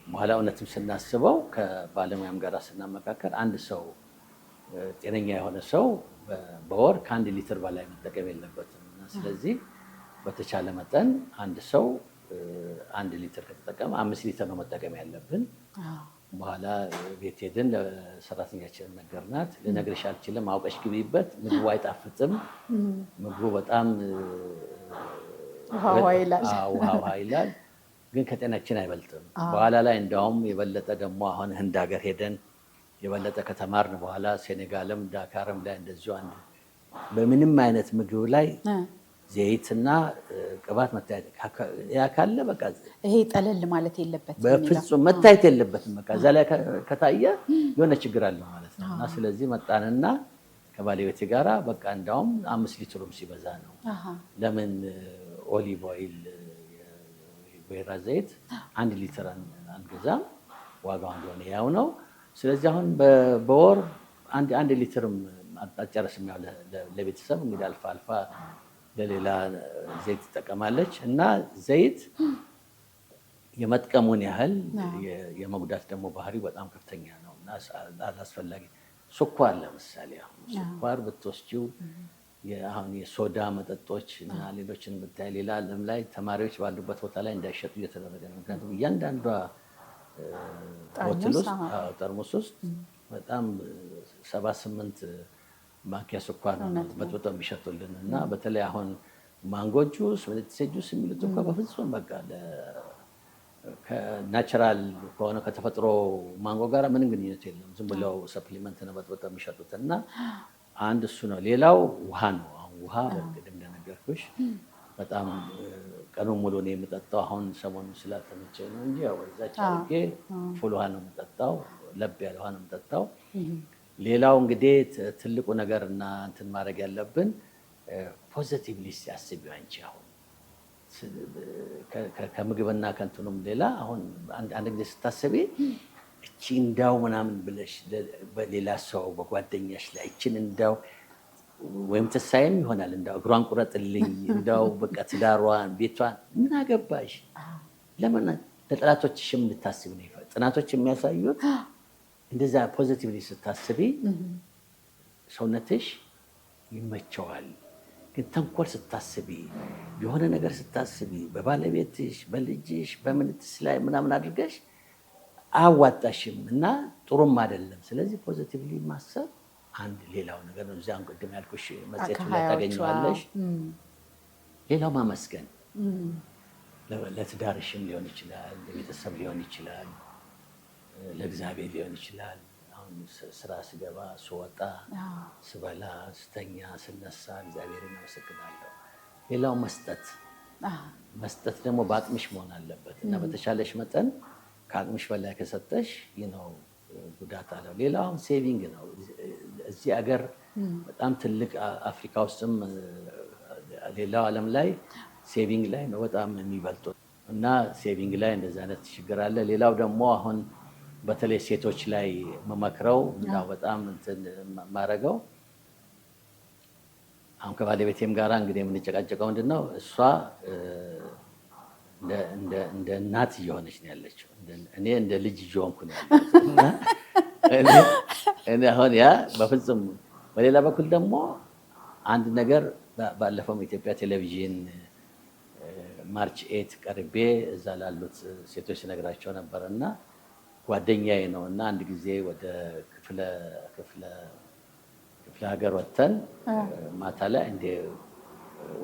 በኋላ እውነትም ስናስበው ከባለሙያም ጋር ስናመካከር አንድ ሰው ጤነኛ የሆነ ሰው በወር ከ1 ሊትር በላይ መጠቀም የለበትም እና ስለዚህ በተቻለ መጠን አንድ ሰው 1 ሊትር ከተጠቀመ 5 ሊትር ነው መጠቀም ያለብን። በኋላ ቤት ሄድን ለሰራተኛችን ነገርናት። ልነግርሽ አልችልም፣ አውቀሽ ግቢበት። ምግቡ አይጣፍጥም። ምግቡ በጣም ውሃ ይላል፣ ግን ከጤናችን አይበልጥም። በኋላ ላይ እንዲያውም የበለጠ ደግሞ አሁን ህንድ ሀገር ሄደን የበለጠ ከተማርን በኋላ ሴኔጋልም ዳካርም ላይ እንደዚሁ አንድ በምንም አይነት ምግብ ላይ ዘይትና ቅባት መታየት ያ ካለ በቃ ይሄ ጠለል ማለት የለበትም፣ በፍጹም መታየት የለበትም። በቃ እዛ ላይ ከታየ የሆነ ችግር አለ ማለት ነው። እና ስለዚህ መጣንና ከባለቤቴ ጋራ በቃ እንዳውም 5 ሊትሩም ሲበዛ ነው። ለምን ኦሊቭ ኦይል ወይራ ዘይት 1 ሊትር አንገዛም? ዋጋው እንደሆነ ያው ነው። ስለዚህ አሁን በወር 1 ሊትርም አጨረስም። ያው ለቤተሰብ እንግዲህ አልፋ አልፋ ለሌላ ዘይት ትጠቀማለች። እና ዘይት የመጥቀሙን ያህል የመጉዳት ደግሞ ባህሪው በጣም ከፍተኛ ነው እና አላስፈላጊ ስኳር ለምሳሌ አሁን ስኳር ብትወስጂው አሁን የሶዳ መጠጦች እና ሌሎችን ብታይ ሌላ ዓለም ላይ ተማሪዎች ባሉበት ቦታ ላይ እንዳይሸጡ እየተደረገ ነው። ምክንያቱም እያንዳንዷ ቦትል ውስጥ ጠርሙስ ውስጥ በጣም 78 ማንኪያ ስኳር ነው በጥብጠው የሚሸጡልን እና በተለይ አሁን ማንጎ ጁስ፣ ጁስ የሚሉት እንኳ በፍጹም በቃ ከናቹራል ከሆነ ከተፈጥሮ ማንጎ ጋር ምንም ግንኙነት የለም። ዝም ብለው ሰፕሊመንት ነው በጥብጠው የሚሸጡት እና አንድ እሱ ነው። ሌላው ውሃ ነው። አሁን ውሃ በቅድም እንደነገርኩሽ በጣም ቀኑን ሙሉ ነው የምጠጣው። አሁን ሰሞኑን ስላልተመቸኝ ነው እንጂ ያው እዛች አድርጌ ፉል ውሃ ነው የምጠጣው፣ ለብ ያለ ውሃ ነው የምጠጣው። ሌላው እንግዲህ ትልቁ ነገር እና እንትን ማድረግ ያለብን ፖዚቲቭሊ ሲያስቢው አንቺ አሁን ከምግብና ከእንትኑም ሌላ አሁን አንድ ጊዜ ስታስቢ እቺ እንዳው ምናምን ብለሽ በሌላ ሰው በጓደኛሽ ላይ እችን እንዳው ወይም ትሳይም ይሆናል እንዳው እግሯን ቁረጥልኝ እንዳው በቃ ትዳሯን ቤቷን ምን አገባሽ? ለምን ለጠላቶችሽም ልታስቢ ነው። ጥናቶች የሚያሳዩት እንደዛ ፖዚቲቭሊ ስታስቢ ሰውነትሽ ይመቸዋል። ግን ተንኮል ስታስቢ የሆነ ነገር ስታስቢ በባለቤትሽ በልጅሽ በምንትስ ላይ ምናምን አድርገሽ አያዋጣሽም እና ጥሩም አይደለም። ስለዚህ ፖዚቲቭሊ ማሰብ አንድ ሌላው ነገር ነው። እዚያም ቅድም ያልኩሽ መጽሔቱ ላይ ታገኘዋለሽ። ሌላው ማመስገን ለትዳርሽም ሊሆን ይችላል፣ ለቤተሰብ ሊሆን ይችላል፣ ለእግዚአብሔር ሊሆን ይችላል። አሁን ስራ ስገባ ስወጣ ስበላ ስተኛ ስነሳ እግዚአብሔርን አመሰግናለሁ። ሌላው መስጠት ደግሞ በአቅምሽ መሆን አለበት እና በተሻለሽ መጠን ከአቅምሽ በላይ ከሰጠሽ ነው ጉዳት አለው። ሌላው ሴቪንግ ነው። እዚህ ሀገር በጣም ትልቅ አፍሪካ ውስጥም ሌላው ዓለም ላይ ሴቪንግ ላይ ነው በጣም የሚበልጡት እና ሴቪንግ ላይ እንደዚህ አይነት ችግር አለ። ሌላው ደግሞ አሁን በተለይ ሴቶች ላይ መመክረው በጣም እንትን ማረገው አሁን ከባለቤቴም ጋራ እንግዲህ የምንጨቃጨቀው ምንድን ነው እሷ እንደ እናት እየሆነች ነው ያለችው፣ እኔ እንደ ልጅ እየሆንኩ ነው ያለችው። እኔ አሁን ያ በፍጹም በሌላ በኩል ደግሞ አንድ ነገር ባለፈው ኢትዮጵያ ቴሌቪዥን ማርች 8 ቀርቤ እዛ ላሉት ሴቶች ስነግራቸው ነበር እና ጓደኛዬ ነው እና አንድ ጊዜ ወደ ክፍለ ሀገር ወጥተን ማታ ላይ እንደ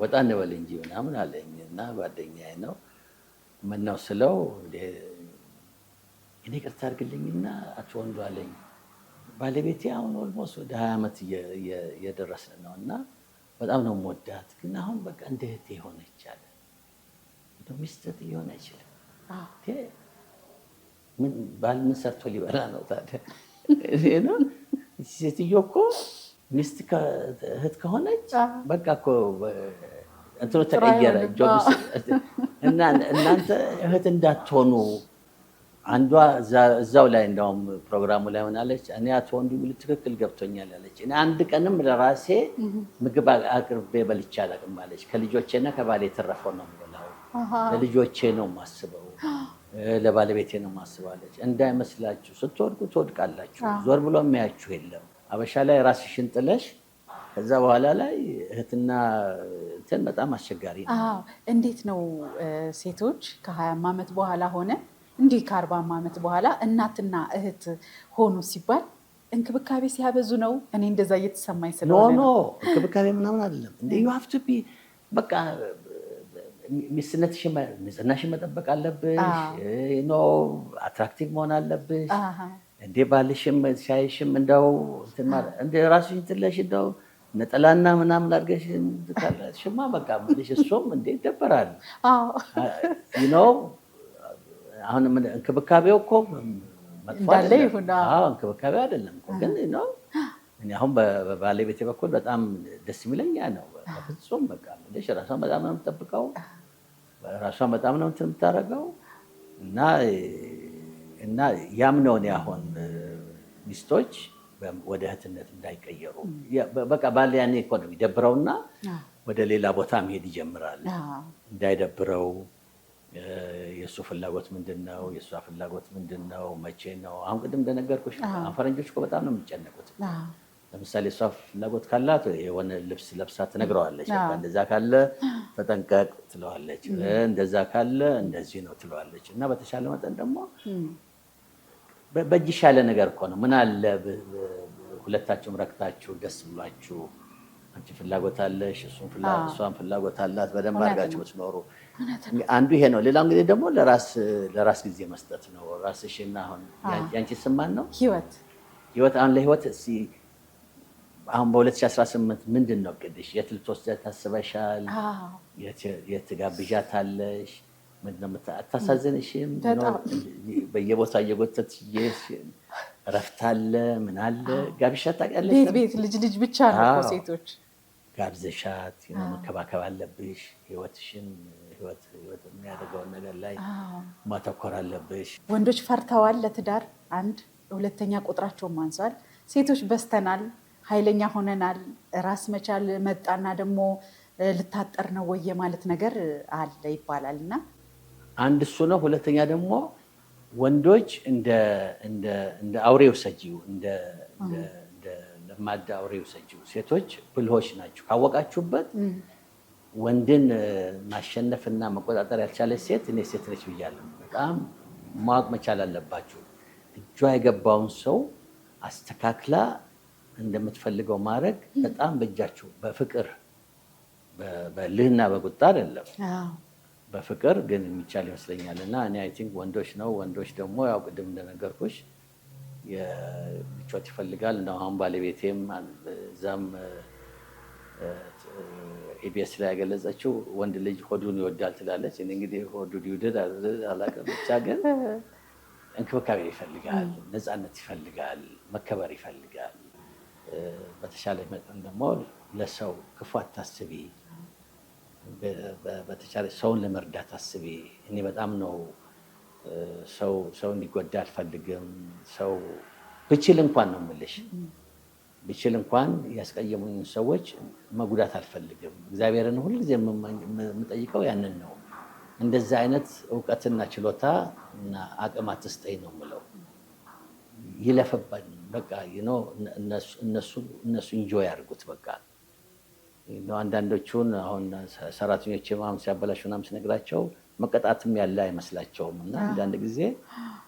ወጣ እንበል እንጂ ምናምን አለኝ እና ጓደኛዬ ነው ምነው ስለው እኔ ይቅርታ አድርግልኝና አቶ ወንዱ አለኝ ባለቤቴ አሁን ኦልሞስት ወደ 20 ዓመት እየደረስን ነው እና በጣም ነው የምወዳት፣ ግን አሁን በቃ እንደ እህቴ ሆነች አለ። ሚስት ሊሆን አይችልም። ባል ምን ሰርቶ ሊበላ ነው ታዲያ? ሴትዮ እኮ ሚስት እህት ከሆነች በቃ እኮ እንትኑ ተቀየረ። እና እናንተ እህት እንዳትሆኑ አንዷ እዛው ላይ እንዳውም ፕሮግራሙ ላይ ሆናለች። እኔ አቶ ወንዱ የሚሉት ትክክል ገብቶኛል አለች። እኔ አንድ ቀንም ለራሴ ምግብ አቅርቤ በልቼ አላውቅም አለች። ከልጆቼና ከባሌ የተረፈው ነው የምበላው፣ ለልጆቼ ነው የማስበው፣ ለባለቤቴ ነው የማስበው አለች። እንዳይመስላችሁ ስትወድቁ ትወድቃላችሁ፣ ዞር ብሎ የሚያችሁ የለም። አበሻ ላይ ራስሽን ጥለሽ ከዛ በኋላ ላይ እህትና እንትን በጣም አስቸጋሪ ነው። እንዴት ነው ሴቶች ከ20 ዓመት በኋላ ሆነ እንዲህ ከ40 ዓመት በኋላ እናትና እህት ሆኑ ሲባል እንክብካቤ ሲያበዙ ነው? እኔ እንደዛ እየተሰማኝ ስለሆነ ኖ እንክብካቤ ምናምን አይደለም እንደ ዩ ሃቭ ቱ ቢ በቃ ሚስትነትሽን ንጽህናሽን መጠበቅ አለብሽ። አትራክቲቭ መሆን አለብሽ። እንደ ባልሽም ሲያይሽም እንደው እንደ ራስሽን ትለሽ እንደው ነጠላና ምናምን አድርገሽ ሽማ በቃ ምልሽ እሱም እንዴ ይደበራል። አሁን እንክብካቤው እኮ መጥፎ አይደለም። እንክብካቤው አይደለም እኮ ግን እኔ አሁን በባለቤቴ በኩል በጣም ደስ የሚለኝ ያ ነው። በፍጹም በቃ ምልሽ ራሷን በጣም ነው የምትጠብቀው፣ ራሷን በጣም ነው እንትን የምታደርገው እና ያም ነው እኔ አሁን ሚስቶች ወደ እህትነት እንዳይቀየሩ በቃ ባል ያኔ እኮ ነው የሚደብረውና ወደ ሌላ ቦታ መሄድ ይጀምራል። እንዳይደብረው የእሱ ፍላጎት ምንድን ነው? የእሷ ፍላጎት ምንድን ነው? መቼ ነው? አሁን ቅድም እንደነገርኩሽ ፈረንጆች እኮ በጣም ነው የሚጨነቁት። ለምሳሌ እሷ ፍላጎት ካላት የሆነ ልብስ ለብሳ ትነግረዋለች። እንደዛ ካለ ተጠንቀቅ ትለዋለች። እንደዛ ካለ እንደዚህ ነው ትለዋለች። እና በተሻለ መጠን ደግሞ በእጅሽ ያለ ነገር እኮ ነው። ምን አለ ሁለታችሁም ረክታችሁ ደስ ብሏችሁ አንቺ ፍላጎት አለሽ እሷን ፍላጎት አላት በደንብ አድርጋችሁ ብትኖሩ አንዱ ይሄ ነው። ሌላው እንግዲህ ደግሞ ለራስ ጊዜ መስጠት ነው። ራስሽና አሁን ያንቺ ስማን ነው ህይወት አሁን ለህይወት አሁን በ2018 ምንድን ነው እቅድሽ? የት ልትወስጃት ታስበሻል? የት ጋብዣታለሽ? ምንድን ነው አታሳዝንሽም? በየቦታ እየጎተትሽ እረፍት አለ ምን አለ ጋብዣት ታውቂያለሽ? ቤት ልጅ ብቻ ነው እኮ ሴቶች ጋብዘሻት መከባከብ አለብሽ። ህይወትሽን ህይወት የሚያደርገውን ነገር ላይ ማተኮር አለብሽ። ወንዶች ፈርተዋል ለትዳር አንድ፣ ሁለተኛ ቁጥራቸውን ማንሷል። ሴቶች በስተናል፣ ኃይለኛ ሆነናል። ራስ መቻል መጣና ደግሞ ልታጠር ነው ወይ ማለት ነገር አለ ይባላል እና አንድ እሱ ነው። ሁለተኛ ደግሞ ወንዶች እንደ አውሬው ሰጂው እንደ ለማዳ አውሬው ሰጂው፣ ሴቶች ብልሆች ናቸው። ካወቃችሁበት ወንድን ማሸነፍና መቆጣጠር ያልቻለች ሴት እኔ ሴት ነች ብያለሁ። በጣም ማወቅ መቻል አለባችሁ። እጇ የገባውን ሰው አስተካክላ እንደምትፈልገው ማድረግ በጣም በእጃችሁ፣ በፍቅር በልህና በቁጣ አይደለም፣ በፍቅር ግን የሚቻል ይመስለኛል። እና እኔ አይ ቲንክ ወንዶች ደግሞ ያው ቅድም እንደነገርኩሽ ምቾት ይፈልጋል። እንደው አሁን ባለቤቴም እዛም ኢቢኤስ ላይ ያገለጸችው ወንድ ልጅ ሆዱን ይወዳል ትላለች። እኔ እንግዲህ ሆዱን ይውደድ አላውቅም፣ ብቻ ግን እንክብካቤ ይፈልጋል፣ ነፃነት ይፈልጋል፣ መከበር ይፈልጋል። በተሻለ መጠን ደግሞ ለሰው ክፉ አታስቢ፣ በተቻለ ሰውን ለመርዳት አስቢ። እኔ በጣም ነው ሰው እንዲጎዳ አልፈልግም። ሰው ብችል እንኳን ነው የምልሽ፣ ብችል እንኳን ያስቀየሙኝ ሰዎች መጉዳት አልፈልግም። እግዚአብሔርን ሁልጊዜ የምጠይቀው ያንን ነው። እንደዚህ አይነት እውቀትና ችሎታ እና አቅም አትስጠኝ ነው የምለው። ይለፈባኝ በቃ እነሱ ኢንጆይ ያድርጉት በቃ። አንዳንዶቹን አሁን ሰራተኞች አሁን ሲያበላሹ ምናምን ስነግራቸው መቀጣትም ያለ አይመስላቸውም። እና አንዳንድ ጊዜ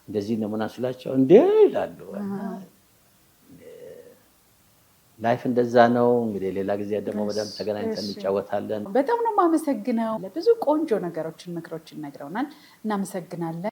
እንደዚህ ነው ምናምን ስላቸው እንዴ ይላሉ። ላይፍ እንደዛ ነው እንግዲህ። ሌላ ጊዜ ደግሞ በደንብ ተገናኝተን እንጫወታለን። በጣም ነው የማመሰግነው። ብዙ ቆንጆ ነገሮችን ምክሮችን ነግረውናል። እናመሰግናለን።